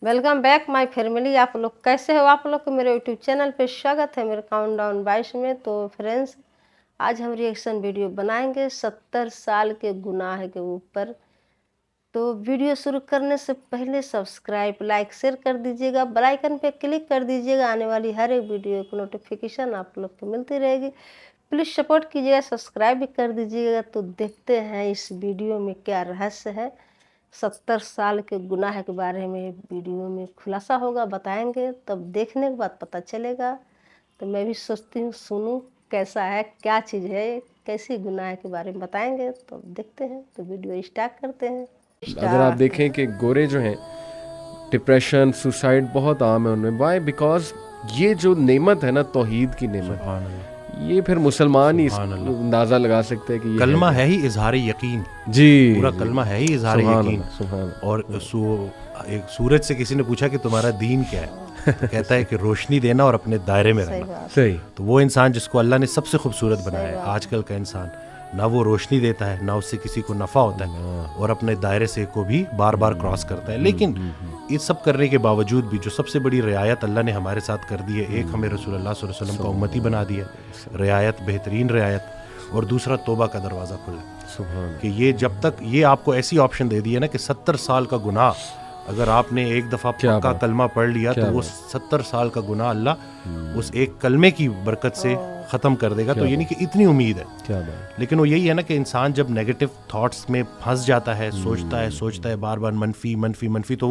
Welcome back my family. आप लोग कैसे हो? आप लोग को मेरे यूट्यूब चैनल पे स्वागत है मेरे काउंटडाउन 22 में। तो फ्रेंड्स, आज हम रिएक्शन वीडियो बनाएंगे 70 साल के गुनाह के ऊपर। तो वीडियो शुरू करने से पहले सब्सक्राइब, लाइक, शेयर कर दीजिएगा, बेल आइकन पे क्लिक कर दीजिएगा। आने वाली हर एक वीडियो की नोटिफिकेशन आप लोग को मिलती रहेगी। प्लीज़ सपोर्ट कीजिएगा, सब्सक्राइब भी कर दीजिएगा। तो देखते हैं इस वीडियो में क्या रहस्य है। 70 साल के गुनाह के बारे में वीडियो में खुलासा होगा, बताएंगे, तब देखने के बाद पता चलेगा। तो मैं भी सोचती हूँ सुनूँ कैसा है, क्या चीज़ है, कैसी गुनाह के बारे में बताएंगे। तो देखते हैं, तो वीडियो स्टार्ट करते हैं। अगर आप देखें कि गोरे जो हैं, डिप्रेशन, सुसाइड बहुत आम है उनमें। वाई? बिकॉज ये जो नेमत है ना, तौहीद की नेमत, ये फिर मुसलमान ही अंदाज़ा लगा सकते हैं कि ये कलमा है ही इजहार यकीन। जी, पूरा कलमा है ही इजहार यकीन। और एक सूरज से किसी ने पूछा कि तुम्हारा दीन क्या है, तो कहता है कि रोशनी देना और अपने दायरे में रहना। सही। तो वो इंसान जिसको अल्लाह ने सबसे खूबसूरत बनाया है, आजकल का इंसान ना वो रोशनी देता है, ना उससे किसी को नफ़ा होता है, और अपने दायरे से को भी बार बार क्रॉस करता है। लेकिन ये सब करने के बावजूद भी जो सबसे बड़ी रियायत अल्लाह ने हमारे साथ कर दी है, एक हमें रसूलुल्लाह सल्लल्लाहु अलैहि वसल्लम का उम्मती बना दिया, रियायत, बेहतरीन रियायत, और दूसरा तौबा का दरवाज़ा खुला कि ये जब तक ये आपको ऐसी ऑप्शन दे दी है ना कि 70 साल का गुनाह अगर आपने एक दफ़ा पक्का कलमा पढ़ लिया तो वो 70 साल का गुनाह अल्लाह उस एक कलमे की बरकत से ख़त्म कर देगा। तो यानी कि इतनी उम्मीद है। क्या बात। लेकिन वो यही है ना कि इंसान जब नेगेटिव थॉट्स में फंस जाता है, सोचता है बार बार मनफी, तो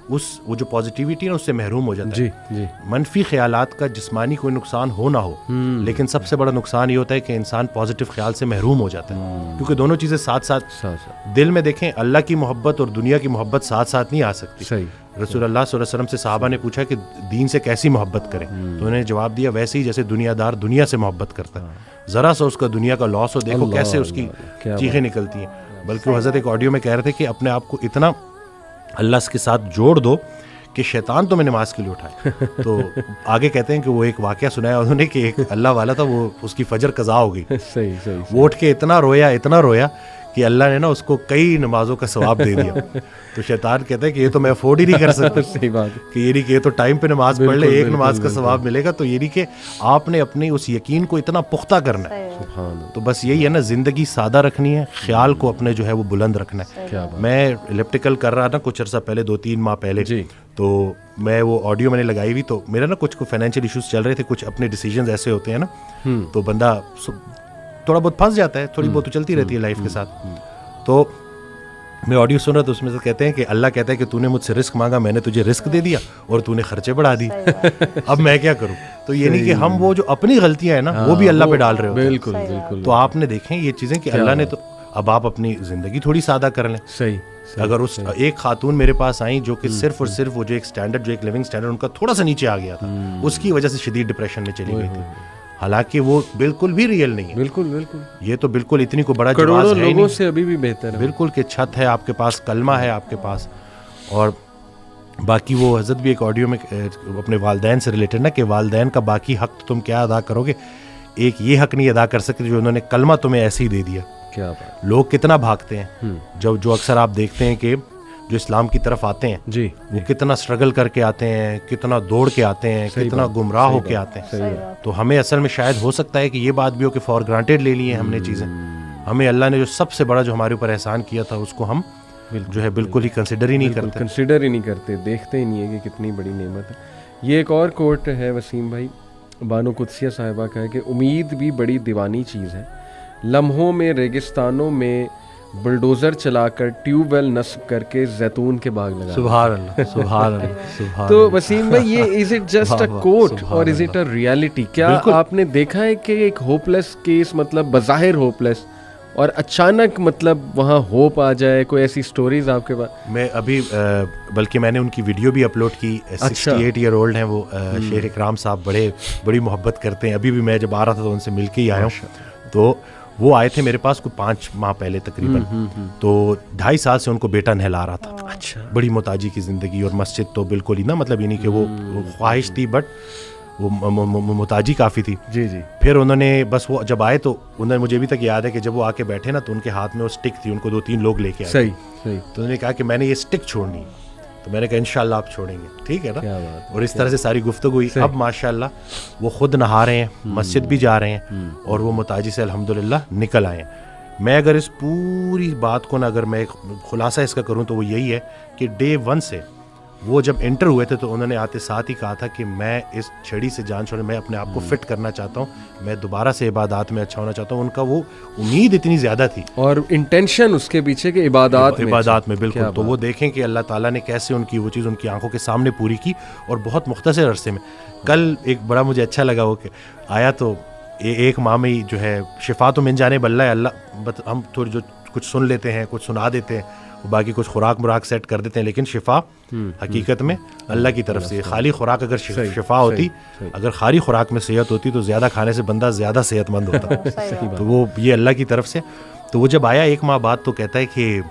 वो जो पॉजिटिविटी है उससे महरूम हो जाता है। जी। मनफी ख्यालात का जिस्मानी कोई नुकसान हो ना हो, लेकिन सबसे बड़ा नुकसान ये होता है कि इंसान पॉजिटिव ख्याल से महरूम हो जाता है, क्योंकि दोनों चीज़ें साथ साथ दिल में देखें, अल्लाह की मोहब्बत और दुनिया की मोहब्बत साथ साथ नहीं आ सकती। सही। रसूलुल्लाह सल्लल्लाहु अलैहि वसल्लम से सहाबा ने पूछा कि दीन से कैसी मोहब्बत करें, तो उन्होंने जवाब दिया वैसे ही जैसे दुनियादार दुनिया से मोहब्बत करता है। ज़रा सा उसका दुनिया का लॉस हो, देखो कैसे उसकी चीखें निकलती हैं। बल्कि वो हज़रत एक ऑडियो में कह रहे थे कि अपने आप को इतना अल्लाह के साथ जोड़ दो कि शैतान तुम्हें नमाज के लिए उठाए। तो आगे कहते हैं कि वो एक वाक़या सुनाया उन्होंने कि एक अल्लाह वाला था, वो उसकी फजर कज़ा हो गई। सही। वो उठ के इतना रोया कि अल्लाह ने ना उसको कई नमाजों का सवाब दे दिया। तो शैतान कहता है कि ये तो मैं अफोर्ड ही नहीं कर सकता। सही बात कि ये नहीं कि ये तो टाइम पे नमाज पढ़ ले, एक नमाज का सवाब मिलेगा। तो ये नहीं कि आपने अपने उस यकीन को इतना पुख्ता करना है। तो बस यही है ना, ज़िंदगी सादा रखनी है, ख्याल को अपने जो है वो बुलंद रखना है। मैं इलेक्ट्रिकल कर रहा था कुछ अर्सा पहले, 2-3 माह पहले, तो मैं वो ऑडियो मैंने लगाई हुई, तो मेरा ना कुछ फाइनेंशियल इश्यूज चल रहे थे, कुछ अपने डिसीजंस ऐसे होते हैं ना, तो बंदा थोड़ा बहुत फंस जाता है, थोड़ी बहुत तो चलती रहती है लाइफ के साथ। तो मैं ऑडियो सुन रहा था, उसमें से कहते हैं कि अल्लाह कहता है कि तूने मुझसे रिस्क मांगा, मैंने तुझे रिस्क दे दिया और तूने खर्चे बढ़ा दिए। अब मैं क्या करूं? तो ये नहीं कि हम वो जो अपनी गलतियां हैं ना वो भी अल्लाह पे डाल रहे होते हैं। बिल्कुल। तो आपने देखें ये चीज़ें कि अल्लाह ने तो अब आप अपनी ज़िंदगी थोड़ी सादा कर लें। सही। अगर उस एक खातून मेरे पास आई जो कि सिर्फ और सिर्फ वो जो एक स्टैंडर्ड, जो एक लिविंग स्टैंडर्ड उनका थोड़ा सा नीचे आ गया था, उसकी वजह से शदीद डिप्रेशन में चली गई थी, हालांकि वो बिल्कुल भी रियल नहीं है। बिल्कुल। ये तो बिल्कुल इतनी को बड़ा करोड़ों लोगों से अभी भी बेहतर है। बिल्कुल कि छत है आपके पास, कलमा है आपके पास, और बाकी वो हज़रत भी एक ऑडियो में अपने वालदैन से रिलेटेड ना कि वालदैन का बाकी हक तो तुम क्या अदा करोगे, एक ये हक नहीं अदा कर सकते जो उन्होंने कलमा तुम्हें ऐसे ही दे दिया। क्या बात। लोग कितना भागते हैं, जो अक्सर आप देखते हैं कि जो इस्लाम की तरफ आते हैं जी, वो कितना स्ट्रगल करके आते हैं, कितना दौड़ के आते हैं, कितना गुमराह होके आते हैं। तो हमें असल में शायद हो सकता है कि ये बात भी हो कि फॉर ग्रांटेड ले लिए हमने चीज़ें। हमें अल्लाह ने जो सबसे बड़ा जो हमारे ऊपर एहसान किया था उसको हम जो है बिल्कुल ही कंसिडर ही नहीं करते, देखते ही नहीं है कि कितनी बड़ी नेमत है। ये एक और कोट है वसीम भाई, बानो कुदसिया साहिबा का है कि उम्मीद भी बड़ी दीवानी चीज़ है, लम्हों में रेगिस्तानों में बुलडोज़र चलाकर ट्यूबवेल नस्ब करके जैतून के बाग लगा। सुभान अल्लाह। तो वसीम भाई, ये is it just a quote और इज इट अ रियलिटी? क्या आपने देखा है कि एक होपलेस केस, मतलब बज़ाहिर होपलेस, और अचानक मतलब वहाँ होप आ जाए? कोई ऐसी स्टोरीज आपके पास? मैं अभी बल्कि मैंने उनकी वीडियो भी अपलोड की। 68 ईयर ओल्ड हैं वो, शेख इकराम साहब, बड़ी मोहब्बत करते हैं। अभी भी मैं जब आ रहा था तो उनसे मिल के ही आया हूँ। तो वो आए थे मेरे पास कोई 5 माह पहले तकरीबन। तो 2.5 साल से उनको बेटा नहला रहा था। अच्छा। बड़ी मोहताजी की ज़िंदगी, और मस्जिद तो बिल्कुल ही ना, मतलब ये नहीं कि वो ख्वाहिश थी, बट वो मोहताजी काफ़ी थी। जी। फिर उन्होंने बस वो जब आए तो उन्होंने, मुझे अभी तक याद है कि जब वो आके बैठे ना तो उनके हाथ में वो स्टिक थी, उनको 2-3 लोग लेके आए। सही। तो उन्होंने कहा कि मैंने ये स्टिक छोड़नी, تو میں نے کہا انشاءاللہ آپ چھوڑیں گے, ٹھیک ہے نا. کیا بات. اور اس طرح سے ساری گفتگو ہوئی. اب ماشاءاللہ وہ خود نہا رہے ہیں, مسجد بھی جا رہے ہیں, اور وہ متاجی سے الحمدللہ نکل آئے ہیں. میں اگر اس پوری بات کو نا اگر میں ایک خلاصہ اس کا کروں تو وہ یہی ہے کہ ڈے 1 سے وہ جب انٹر ہوئے تھے تو انہوں نے آتے ساتھ ہی کہا تھا کہ میں اس چھڑی سے جان چھوڑنے, میں اپنے آپ کو فٹ کرنا چاہتا ہوں, میں دوبارہ سے عبادات میں اچھا ہونا چاہتا ہوں. ان کا وہ امید اتنی زیادہ تھی اور انٹینشن اس کے پیچھے کہ عبادات میں بالکل. تو وہ دیکھیں کہ اللہ تعالیٰ نے کیسے ان کی وہ چیز ان کی آنکھوں کے سامنے پوری کی, اور بہت مختصر عرصے میں. کل ایک بڑا مجھے اچھا لگا وہ کہ آیا تو ایک ماہ میں جو ہے شفا تو من جانے بلّہ ہے اللہ, ہم تھوڑی جو کچھ سن لیتے ہیں کچھ سنا دیتے ہیں, باقی کچھ خوراک مراک سیٹ کر دیتے ہیں, لیکن شفا حقیقت میں اللہ کی طرف سے. خالی خوراک اگر شفا ہوتی, اگر خالی خوراک میں صحت ہوتی تو زیادہ کھانے سے بندہ زیادہ صحت مند ہوتا. تو وہ یہ اللہ کی طرف سے. تو وہ جب آیا 1 ماہ بعد تو کہتا ہے کہ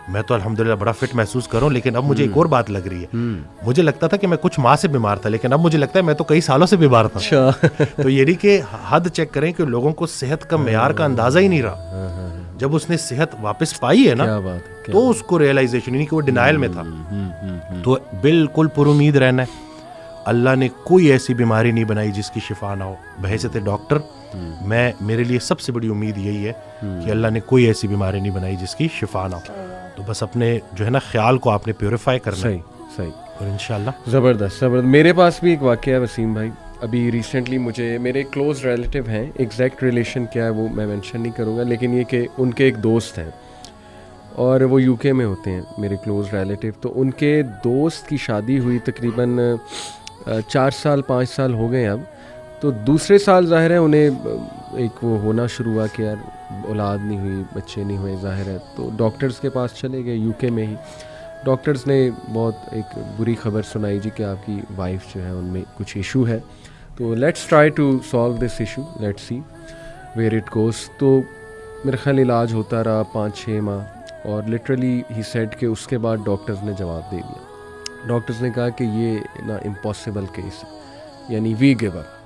میں تو الحمدللہ بڑا فٹ محسوس کر رہا ہوں, لیکن اب مجھے ایک اور بات لگ رہی ہے. مجھے لگتا تھا کہ میں کچھ ماہ سے بیمار تھا, لیکن اب مجھے لگتا ہے میں تو کئی سالوں سے بیمار تھا. تو یہ نہیں کہ حد چیک کریں کہ لوگوں کو صحت کا معیار کا اندازہ ہی نہیں رہا. جب اس نے صحت واپس پائی ہے نا تو اس کو ریئلائزیشن, نہیں کہ وہ ڈینائل میں تھا. تو بالکل پر امید رہنا ہے. اللہ نے کوئی ایسی بیماری نہیں بنائی جس کی شفا نہ ہو. بحیثیت ڈاکٹر میرے لیے سب سے بڑی امید یہی ہے کہ اللہ نے کوئی ایسی بیماری نہیں بنائی جس کی شفا نہ ہو. تو بس اپنے جو ہے نا خیال کو آپ نے پیوریفائی کرنا ہے. صحیح. اور انشاءاللہ زبردست. میرے پاس بھی ایک واقعہ ہے وسیم بھائی. ابھی ریسنٹلی مجھے میرے کلوز ریلیٹیو ہیں, ایگزیکٹ ریلیشن کیا ہے وہ میں مینشن نہیں کروں گا, لیکن یہ کہ ان کے ایک دوست ہیں اور وہ UK میں ہوتے ہیں میرے کلوز ریلیٹیو. تو ان کے دوست کی شادی ہوئی تقریباً 4 سال 5 سال ہو گئے اب. تو دوسرے سال ظاہر ہے انہیں ایک وہ ہونا شروع ہوا کہ یار اولاد نہیں ہوئی, بچے نہیں ہوئے ظاہر ہے. تو ڈاکٹرز کے پاس چلے گئے UK میں ہی. ڈاکٹرز نے بہت ایک بری خبر سنائی جی کہ آپ کی وائف جو ہے ان میں کچھ ایشو ہے. تو let's try to solve this issue, let's see where it goes. تو میرا خیال علاج ہوتا رہا 5-6 ماہ, اور لٹرلی ہی سیڈ کہ اس کے بعد ڈاکٹرز نے جواب دے دیا. ڈاکٹرز نے کہا کہ یہ نا امپاسبل کیس ہے, یعنی وی گیو اپ.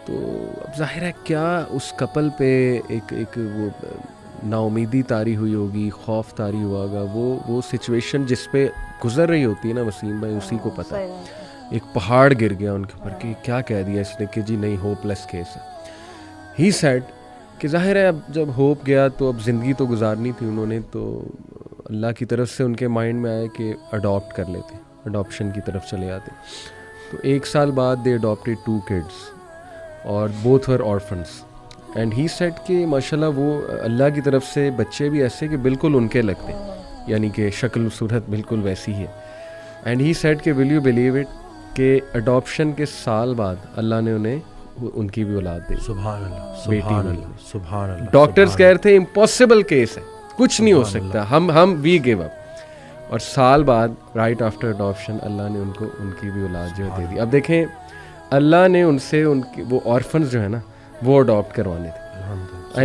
تو اب ظاہر ہے کیا اس کپل پہ ایک وہ نا امیدی طاری ہوئی ہوگی, خوف طاری ہوا ہوگا. وہ سچویشن جس پہ گزر رہی ہوتی ہے نا وسیم بھائی, اسی کو پتہ ہے. ایک پہاڑ گر گیا ان کے اوپر کہ کیا کہہ دیا اس نے کہ جی نہیں ہوپ لیس کیس ہے. ہی سیڈ کہ ظاہر ہے اب جب ہوپ گیا تو اب زندگی تو گزارنی تھی انہوں نے. تو اللہ کی طرف سے ان کے مائنڈ میں آئے کہ اڈاپٹ کر لیتے, اڈاپشن کی طرف چلے آتے. تو 1 سال بعد دے اڈاپٹیڈ 2 kids اور both were orphans. And he said کہ ماشاءاللہ وہ اللہ کی طرف سے بچے بھی ایسے کہ بالکل ان کے لگتے, یعنی کہ شکل و صورت بالکل ویسی ہی ہے. اینڈ ہی سیڈ کہ ول یو بلیو اٹ کہ اڈاپشن کے سال بعد اللہ نے انہیں ان کی بھی اولاد دی. سبحان اللہ, سبحان اللہ, سبحان اللہ. ڈاکٹرز کہہ رہے تھے امپاسبل کیس ہے, کچھ نہیں ہو سکتا, ہم وی گیو اپ. اور سال بعد رائٹ آفٹر اڈاپشن اللہ نے ان کو ان کی بھی اولاد جو دے دی. اب دیکھیں اللہ نے ان سے ان کی وہ آرفنز جو ہے نا وہ اڈاپٹ کروانے تھے.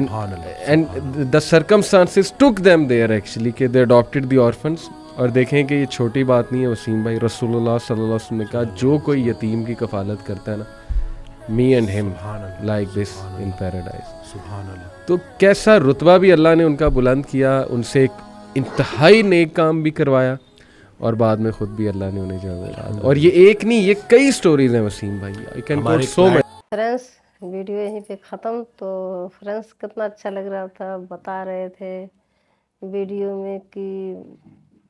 And the circumstances took them there actually کہ دے اڈاپٹیڈ دی آرفنز. اور دیکھیں کہ یہ چھوٹی بات نہیں ہے وسیم بھائی, رسول اللہ صلی اللہ علیہ وسلم نے کہا جو کوئی یتیم کی کفالت کرتا ہے نا, می اینڈ ہم لائک دس ان پیراڈائز. تو کیسا رتبہ بھی اللہ نے ان کا بلند کیا, ان سے ایک انتہائی نیک کام بھی کروایا, اور بعد میں خود بھی اللہ نے انہیں جو. اور یہ ایک نہیں, یہ کئی سٹوریز ہیں وسیم بھائی. I can quote so much. Friends video یہیں پہ ختم. تو فرینڈس کتنا اچھا لگ رہا تھا, بتا رہے تھے ویڈیو میں کہ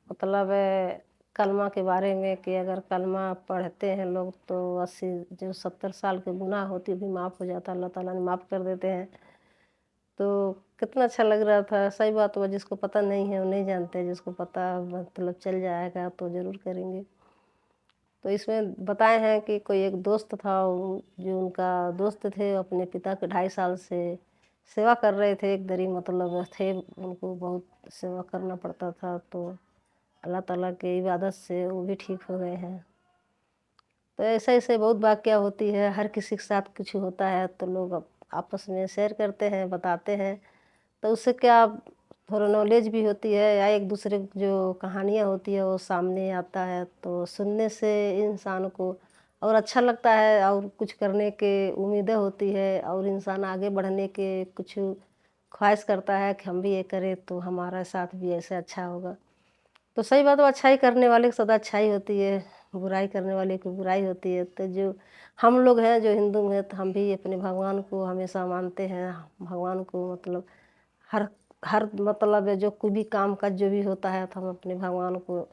مطلب ہے کلمہ کے بارے میں کہ اگر کلمہ پڑھتے ہیں لوگ تو 70 سال کے گناہ ہوتی بھی معاف ہو جاتا, اللہ تعالیٰ نے معاف کر دیتے ہیں. تو کتنا اچھا لگ رہا تھا. صحیح بات ہوا, جس کو پتہ نہیں ہے وہ نہیں جانتے, جس کو پتہ مطلب چل جائے گا تو ضرور کریں گے. تو اس میں بتائے ہیں کہ کوئی ایک دوست تھا, جو ان کا دوست تھے, اپنے پتا کے 2.5 سال سے سیوا کر رہے تھے. ایک دری مطلب تھے, ان کو بہت سیوا کرنا پڑتا تھا. تو اللہ تعالیٰ کے عبادت سے وہ بھی ٹھیک ہو گئے ہیں. تو ایسے بہت واقعہ ہوتی ہے, ہر کسی کے ساتھ کچھ ہوتا ہے تو لوگ آپس میں شیئر کرتے ہیں, بتاتے ہیں. تو اس سے کیا تھوڑا نالج بھی ہوتی ہے, یا ایک دوسرے جو کہانیاں ہوتی ہے وہ سامنے آتا ہے. تو سننے سے انسان کو اور اچھا لگتا ہے, اور کچھ کرنے کے امیدیں ہوتی ہے, اور انسان آگے بڑھنے کے کچھ خواہش کرتا ہے کہ ہم بھی یہ کریں تو ہمارا ساتھ بھی ایسے اچھا ہوگا. तो सही बात है, अच्छाई करने वाले की सदा अच्छाई होती है, बुराई करने वाले की बुराई होती है। तो जो हम लोग हैं जो हिंदू हैं, तो हम भी अपने भगवान को हमेशा मानते हैं। भगवान को मतलब हर हर मतलब जो कोई भी काम काज जो भी होता है, तो हम अपने भगवान को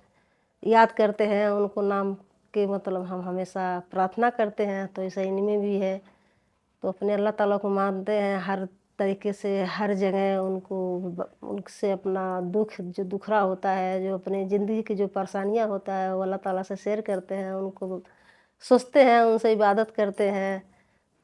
याद करते हैं, उनको नाम के मतलब हम हमेशा प्रार्थना करते हैं। तो ऐसा इनमें भी है। तो अपने अल्लाह ताला को मानते हैं हर तरीके से, हर जगह उनसे अपना दुख जो दुखड़ा होता है, जो अपने ज़िंदगी की जो परेशानियाँ होता है, वो अल्लाह ताला से शेयर करते हैं, उनको सोचते हैं, उनसे इबादत करते हैं,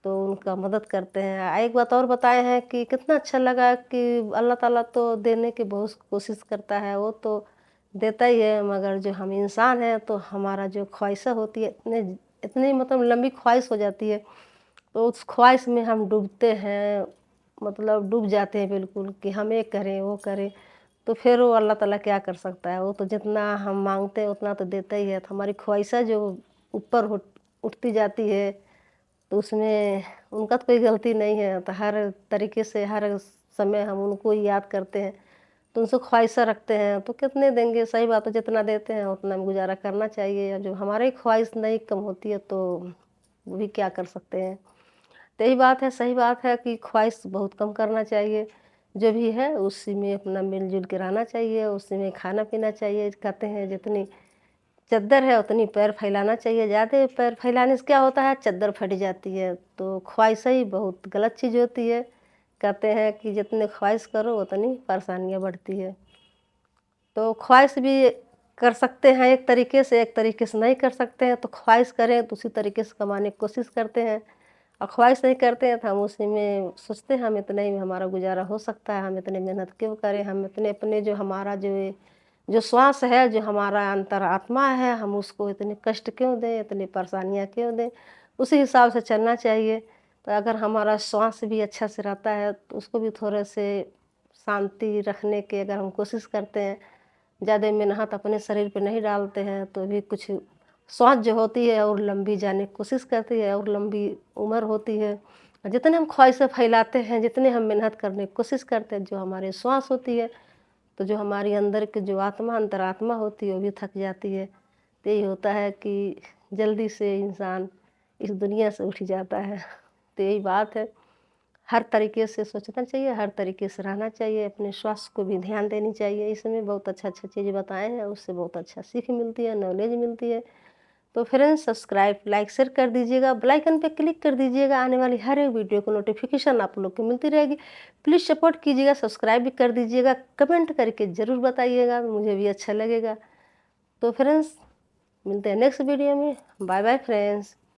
तो उनका मदद करते हैं। एक बात और बताए हैं कि कितना अच्छा लगा कि अल्लाह ताला तो देने की बहुत कोशिश करता है, वो तो देता ही है, मगर जो हम इंसान हैं तो हमारा जो ख्वाहिशें होती है इतनी मतलब लंबी ख्वाहिश हो जाती है, तो उस ख्वाहिश में हम डूबते हैं, मतलब डूब जाते हैं बिल्कुल कि हम ये करें वो करें। तो फिर वो अल्लाह ताला क्या कर सकता है, वो तो जितना हम मांगते हैं उतना तो देता ही है। तो हमारी ख्वाहिशें जो ऊपर उठती जाती है, तो उसमें उनका तो कोई गलती नहीं है। तो हर तरीके से हर समय हम उनको ही याद करते हैं, तो उनसे ख्वाहिशें रखते हैं। तो कितने देंगे, सही बात है, जितना देते हैं उतना में गुजारा करना चाहिए। या जो हमारी ख्वाहिश नहीं कम होती है तो वो भी क्या कर सकते हैं। तो यही बात है, सही बात है कि ख्वाहिश बहुत कम करना चाहिए। जो भी है उसी में अपना मिल-जुल के रहना चाहिए, उसी में खाना-पीना चाहिए। कहते हैं जितनी चद्दर है उतनी पैर फैलाना चाहिए, ज़्यादा पैर फैलाने से क्या होता है, चद्दर फट जाती है। तो ख्वाहिशें ही बहुत गलत चीज़ होती है। कहते हैं कि जितनी ख्वाहिश करो उतनी परेशानियाँ बढ़ती है। तो ख्वाहिश भी कर सकते हैं एक तरीके से नहीं कर सकते हैं। तो ख्वाहिश करें तो उसी तरीके से कमाने की कोशिश करते हैं, और ख्वाहिश नहीं करते हैं तो हम उसी में सोचते हैं हम इतने ही में हमारा गुजारा हो सकता है, हम इतनी मेहनत क्यों करें, हम इतने अपने जो हमारा जो श्वास है, जो हमारा अंतरात्मा है, हम उसको इतने कष्ट क्यों दें, इतनी परेशानियाँ क्यों दें। उसी हिसाब से चलना चाहिए। तो अगर हमारा श्वास भी अच्छा से रहता है तो उसको भी थोड़े से शांति रखने की अगर हम कोशिश करते हैं, ज़्यादा मेहनत अपने शरीर पे नहीं डालते हैं, तो भी कुछ श्वास जो होती है और लंबी जाने की कोशिश करती है और लंबी उम्र होती है। और जितने हम ख्वाहिशें फैलाते हैं, जितने हम मेहनत करने की कोशिश करते हैं, जो हमारी श्वास होती है, तो जो हमारी अंदर की जो आत्मा अंतरात्मा होती है वो भी थक जाती है। तो यही होता है कि जल्दी से इंसान इस दुनिया से उठ जाता है। तो यही बात है, हर तरीके से सोचना चाहिए, हर तरीके से रहना चाहिए, अपने स्वास्थ्य को भी ध्यान देनी चाहिए। इसमें बहुत अच्छा चीज़ बताए हैं, उससे बहुत अच्छा सीख मिलती है, नॉलेज मिलती है। तो फ्रेंड्स सब्सक्राइब लाइक शेयर कर दीजिएगा, बेल आइकन पे क्लिक कर दीजिएगा, आने वाली हर एक वीडियो को नोटिफिकेशन आप लोग को मिलती रहेगी। प्लीज़ सपोर्ट कीजिएगा, सब्सक्राइब भी कर दीजिएगा, कमेंट करके ज़रूर बताइएगा, मुझे भी अच्छा लगेगा। तो फ्रेंड्स मिलते हैं नेक्स्ट वीडियो में। Bye bye friends.